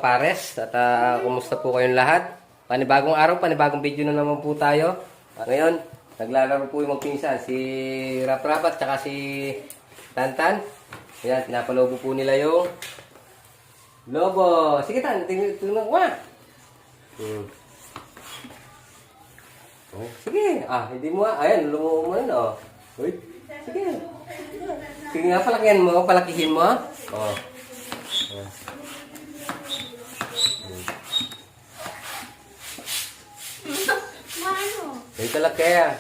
kapares at kumusta po kayong lahat? Panibagong araw, panibagong video na naman po tayo. Ngayon, naglalaro po yung magpinsan, si Rap at saka si Tantan. Ayan, pinapalobo po nila yung lobo. Sige Tan, tingnan ko nga. Oh, sige, hindi mo ayan, lumuo mo na, oh. Uy, sige. Sige nga, palakihan mo, palakihin mo. Oh. Ito laki ah.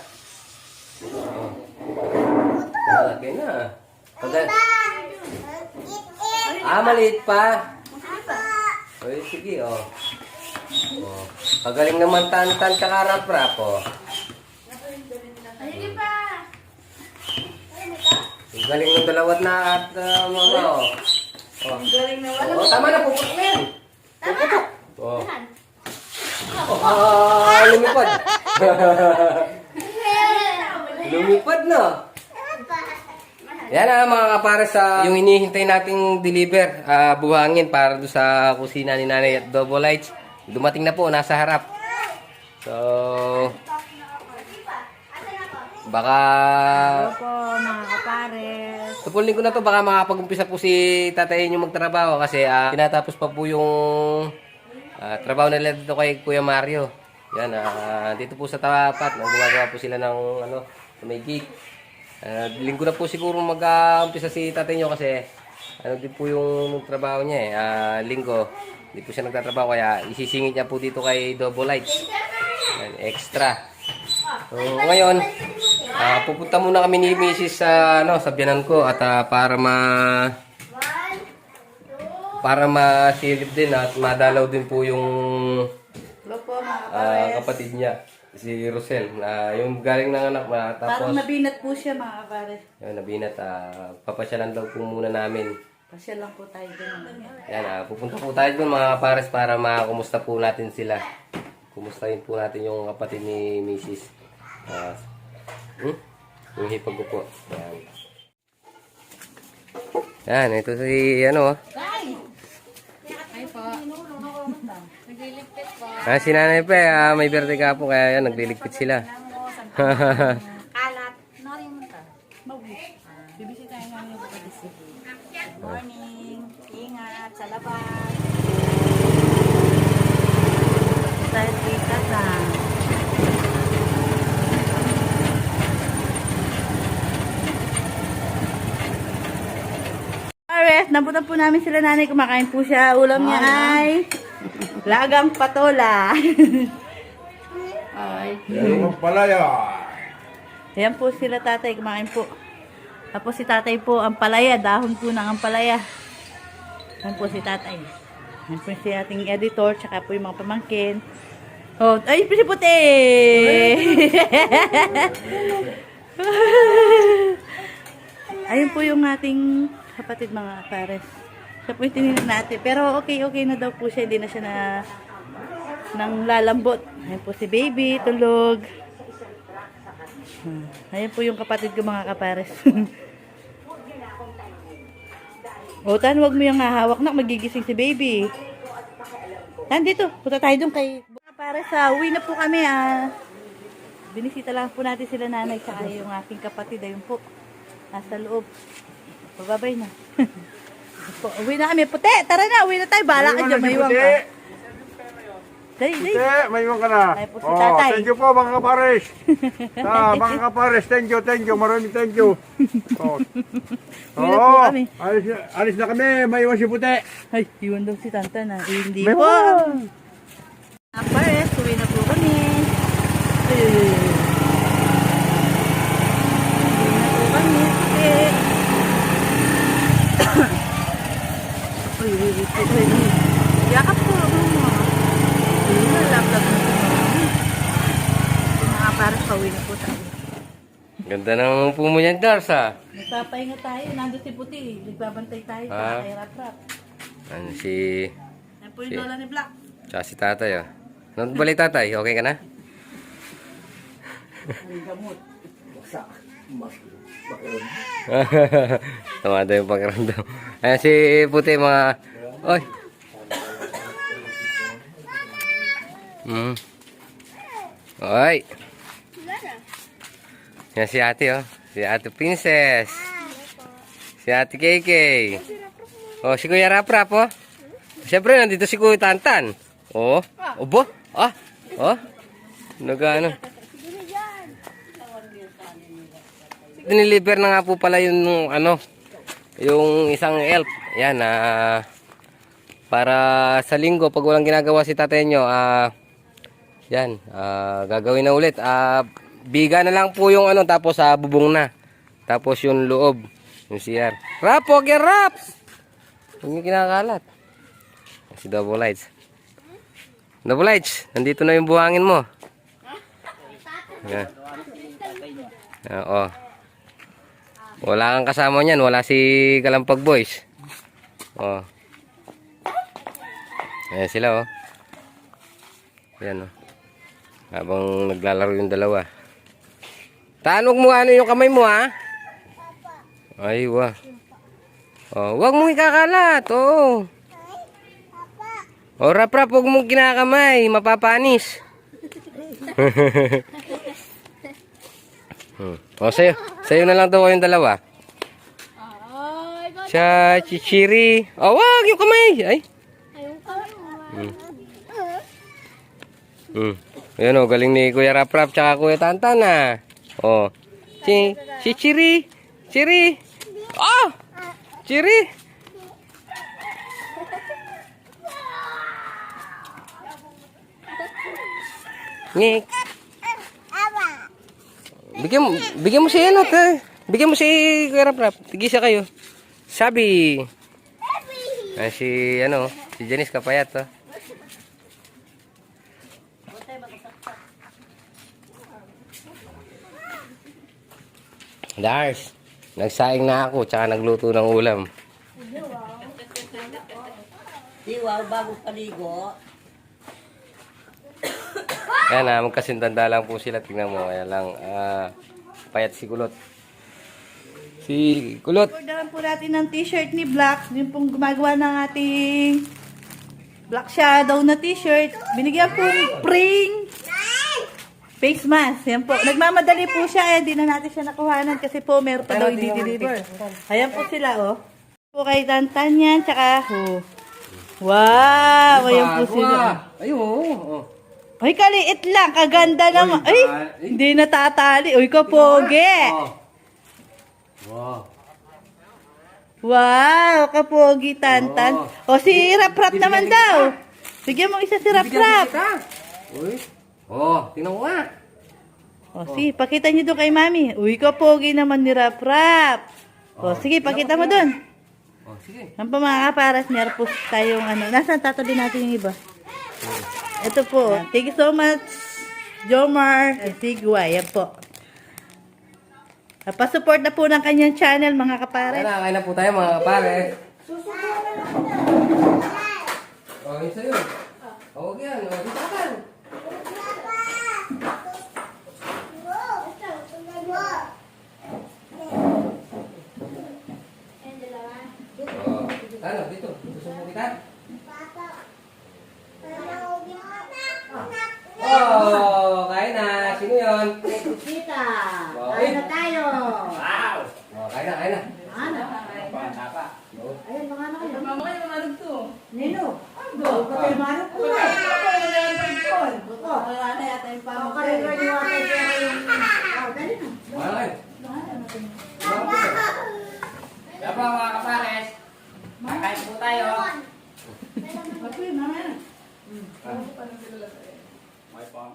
Laki na. Maliit pa. Uy, sige, oh. Pagaling naman Tantan tsaka Rap, oh. Ang galing ng dalawat na at mama, oh. Ang galing na wala. Tama na, puputok na yan. Puputok. Oh. Lumipad. Lumipad na. Yan mga kapares, yung hinihintay nating deliver, buhangin para doon sa kusina ni Nanay at Double Lights. Dumating na po, nasa harap. So, baka... Opo, mga kapares. Tupulin ko na to, baka makapag-umpisa po si tatay niyo magtrabaho kasi tinatapos pa po yung trabaho nila dito kay Kuya Mario. Yan, dito po sa tapat, gumagawa po sila ng may gate. Linggo na po siguro mag-umpisa si tatay niyo kasi din po yung trabaho niya linggo. Hindi po siya nagtatrabaho kaya isisingit niya po dito kay Double Lights. Yan, extra. So, ngayon, pupunta muna kami ni Mrs. sa biyanan ko at para masilip din at madalaw din po yung kapatid niya, si Rosel. Yung galing ng anak, tapos... Parang nabinat po siya mga kapares. Yung nabinat, papasyalan daw po muna namin. Pasyal lang po tayo doon. Yan, pupunta po tayo doon mga kapares para makumusta po natin sila. Kumustahin po natin yung kapatid ni Mrs. Yung hipag ko po. Yan, ito si Ay po. Nagliligpit po. Si Nanay pa, may birthday ka po kaya yan, nagliligpit sila. Kalat. Narimunta. Mag-wish. Bibisitahin namin yung kapatid. Good morning. Ingat sa labas. Dahil bigat na. Alright, nabutan po namin sila nanay. Kumakain po siya. Ulam niya ay lagang patola. Ay. Yung palaya. Ayan po sila tatay. Kumakain po. Tapos si tatay po ang palaya. Dahon po ng ampalaya. Ayan po si tatay. Ayan po si ating editor. Tsaka po yung mga pamangkin. Oh, ay, si puti! Ayun po yung ating kapatid mga pares. Siya po yung tinignan natin. Pero okay na daw po siya. Hindi na siya nang lalambot. Ayun po si baby, tulog. Ayun po yung kapatid ko mga kapares. O, Tan, huwag mo yung hahawak na. Magigising si baby. Tan, dito. Punta tayo dun kay... Para sa uwi na po kami binisita lang po natin sila nanay saka yung aking kapatid. Ayun po. Nasa loob. Bababay na. Uwi na kami. Puti, tara na. Uwi na tayo. Bahala ka dyan. Mayuwang ka. Day. Mayuwang ka na. Ay po si tatay. Thank you po mga kapares. Mga kapares, thank you. Maraming thank you. Uwi na po kami. Alis na kami. Mayuwang si Puti. Ay, iwan daw si Tanta na. Hindi May po. one. Pares, uwi na po kami. Uwi na po kami. Uy. Yakap po. Uy na, lap-lap na po. Mga pares, pauwi na po tayo. Ganda ng upo mo yan, Dars, Nagpapahinga tayo. Nandun si Puti. Nagbabantay tayo sa kay Rap. Yan po yung lola ni Black. Tsaka si tatay, Nung balik tatay, okay ka na? Ang gamot. Tumada yung pakiramdam. Ayan si Puti mga... Oy! Mm. Oy. Yan si ate, oh. Si ate Princess. Si ate KK. Oh, si Kuya Rap-Rap, oh. Siyempre, nandito si Kuya Tantan. Oh. Obo. Ah. Oh. Nagano. Diniliver na nga po pala yung ano, yung isang elf. Yan, para sa linggo, pag walang ginagawa si tatay nyo, yan, gagawin na ulit. Biga na lang po yung ano, tapos bubong na. Tapos yung loob, yung CR. Rap, huwag yan, Rap! Huwag yung kinakalat. Si Double Lights. Double Lights, nandito na yung buhangin mo. Yan. Oo. Wala kang kasama niyan, wala si Kalampag Boys. Oh. Ayan sila, oh. Ayan, oh. Habang naglalaro yung dalawa. Tanog mo ano yung kamay mo, ha? Ay, wah. Oh, wag mong ikakalat, oh. Oh, Rap-Rap, wag mong kinakamay, mapapanis. Oh, sa'yo na lang daw kayong dalawa. Sa Chichiri. Oh, wag yung kamay. Ay. Ayan, oh, galing ni Kuya Rap-Rap tsaka Kuya Tantan, oh. Si Chiri. Chiri. Oh! Chiri. Ngik. Bigyan mo si ano, bigyan mo si Kuya Rap-Rap. Tigisa kayo. Sabi. Si ano, si Janice Kapayat, oh. Dars, nagsaing na ako, tsaka nagluto ng ulam. Wow, bago paligo. Yan, magkasintanda lang po sila. Tingnan mo, kaya lang, payat si Kulot. Si Kulot. Orderan po natin ng t-shirt ni Black. Yung pong gumagawa ng ating Black Shadow na t-shirt. Binigyan po pring face mask. Yan po. Nagmamadali po siya. Hindi na natin siya nakuhanan kasi po meron pa daw i-deliver. Ayan po sila, oh. Po kay Tantan yan. Tsaka, oh. Wow! Ayan po sila. Ay, oo. Ay, kaliit lang. Kaganda naman. Ay, hindi natatali. Uy, kapogi. Wow. Wow, kapogi, Tantan. O, si Rap-Rap naman daw. Bigyan mo isa si Rap-Rap. Uy. Oh, tingnan mo nga. O, sige, pakita niyo doon kay Mami. Uy, kapogi naman ni Rap-Rap. O, sige, pakita mo doon. Oh, sige. Ang pa mga kaparas, meron po tayong ano. Nasaan tatabi natin yung iba? Ito po. Thank you so much, Jomar Sigwa. Yan po. Pasupport na po ng kanyang channel, mga kapares. Kain na po tayo, mga kapare. Oh, yun sa'yo. Oh, huwag yan. Oh, dito ka. Oh, ano, dito. Susubo kita. Oh, kain na. Sino yun? Kita, Wow. kain na tayo. Wow. Oh, kain na, kain na. Ano? Tapa. Oh. Ayun, mga anak ko. Mama kayo mga nagto. Nino? Ano? Patay manok ko. Wala na yata yung Ako ka rin rin yung atay kaya yung... Dali na. Malay. Dapat mga kapares. Kakain po tayo. Okay, mama. May pang.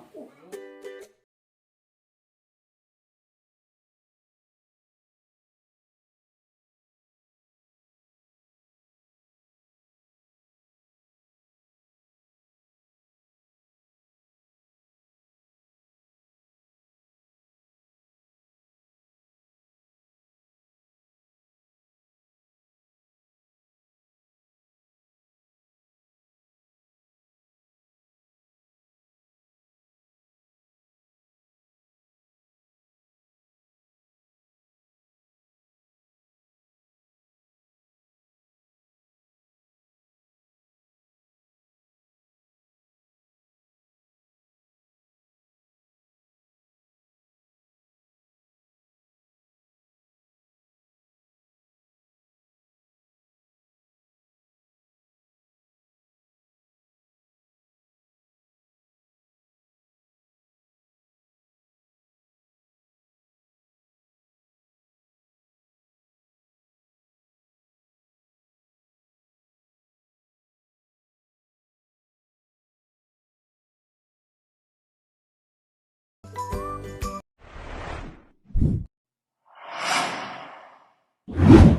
Bye.